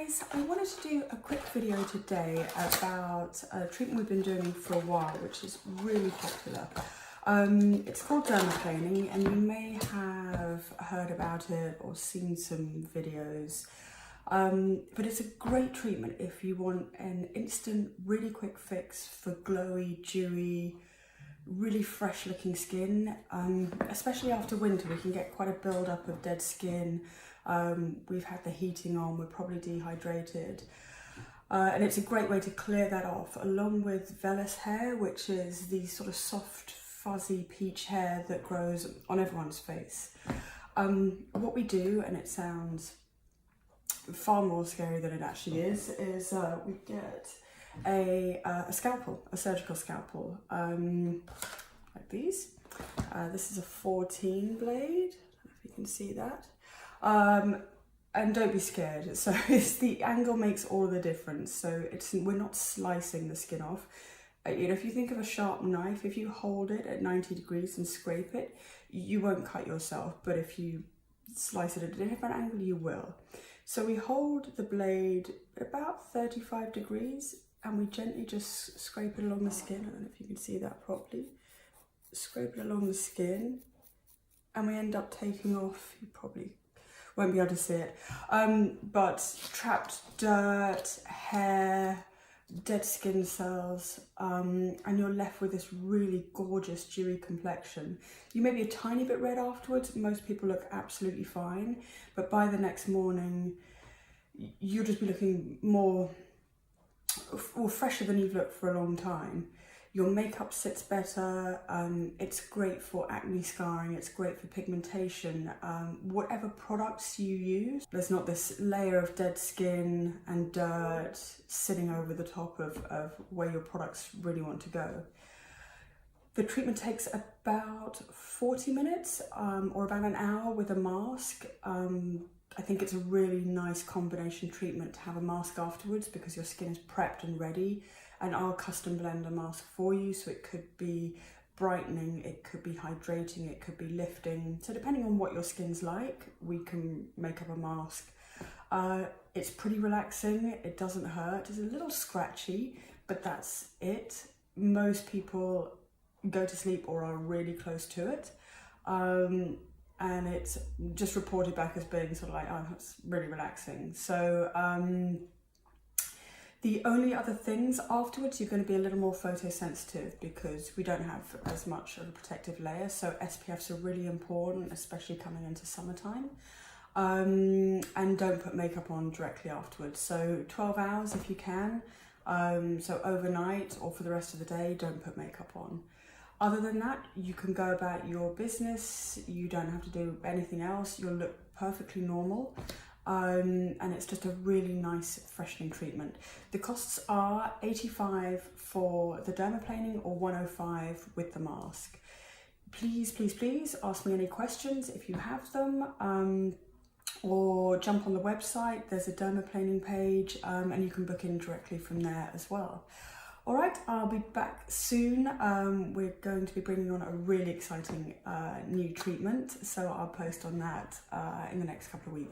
guys, I wanted to do a quick video today about a treatment we've been doing for a while, which is really popular. It's called dermaplaning, and you may have heard about it or seen some videos. But it's a great treatment if you want an instant, really quick fix for glowy, dewy, really fresh looking skin. Especially after winter, we can get quite a build up of dead skin. We've had the heating on, we're probably dehydrated. And it's a great way to clear that off, along with vellus hair, which is the sort of soft, fuzzy peach hair that grows on everyone's face. What we do, and it sounds far more scary than it actually is we get a scalpel, a surgical scalpel, like these. This is a 14 blade, I don't know if you can see that. And don't be scared. So it's the angle makes all the difference. So we're not slicing the skin off. You know, if you think of a sharp knife, if you hold it at 90 degrees and scrape it, you won't cut yourself. But if you slice it at a different angle, you will. So we hold the blade at about 35 degrees and we gently just scrape it along the skin. I don't know if you can see that properly. Scrape it along the skin and we end up taking off, you probably won't be able to see it, but trapped dirt, hair, dead skin cells, and you're left with this really gorgeous dewy complexion. You may be a tiny bit red afterwards, most people look absolutely fine, but by the next morning you'll just be looking more fresher than you've looked for a long time. Your makeup sits better, it's great for acne scarring, it's great for pigmentation. Whatever products you use, there's not this layer of dead skin and dirt sitting over the top of where your products really want to go. The treatment takes about 40 minutes or about an hour with a mask. I think it's a really nice combination treatment to have a mask afterwards because your skin is prepped and ready. And I'll custom blend a mask for you, so it could be brightening, it could be hydrating, it could be lifting. So depending on what your skin's like, we can make up a mask. It's pretty relaxing, it doesn't hurt, it's a little scratchy, but that's it. Most people go to sleep or are really close to it. And it's just reported back as being sort of like, oh, that's really relaxing. So, the only other things afterwards, you're going to be a little more photosensitive because we don't have as much of a protective layer. So SPFs are really important, especially coming into summertime. And don't put makeup on directly afterwards. So 12 hours if you can. So overnight or for the rest of the day, don't put makeup on. Other than that, you can go about your business. You don't have to do anything else. You'll look perfectly normal. And it's just a really nice freshening treatment. The costs are $85 for the dermaplaning or $105 with the mask. Please, please, please ask me any questions if you have them, or jump on the website. There's a dermaplaning page, and you can book in directly from there as well. All right, I'll be back soon. We're going to be bringing on a really exciting new treatment, so I'll post on that in the next couple of weeks.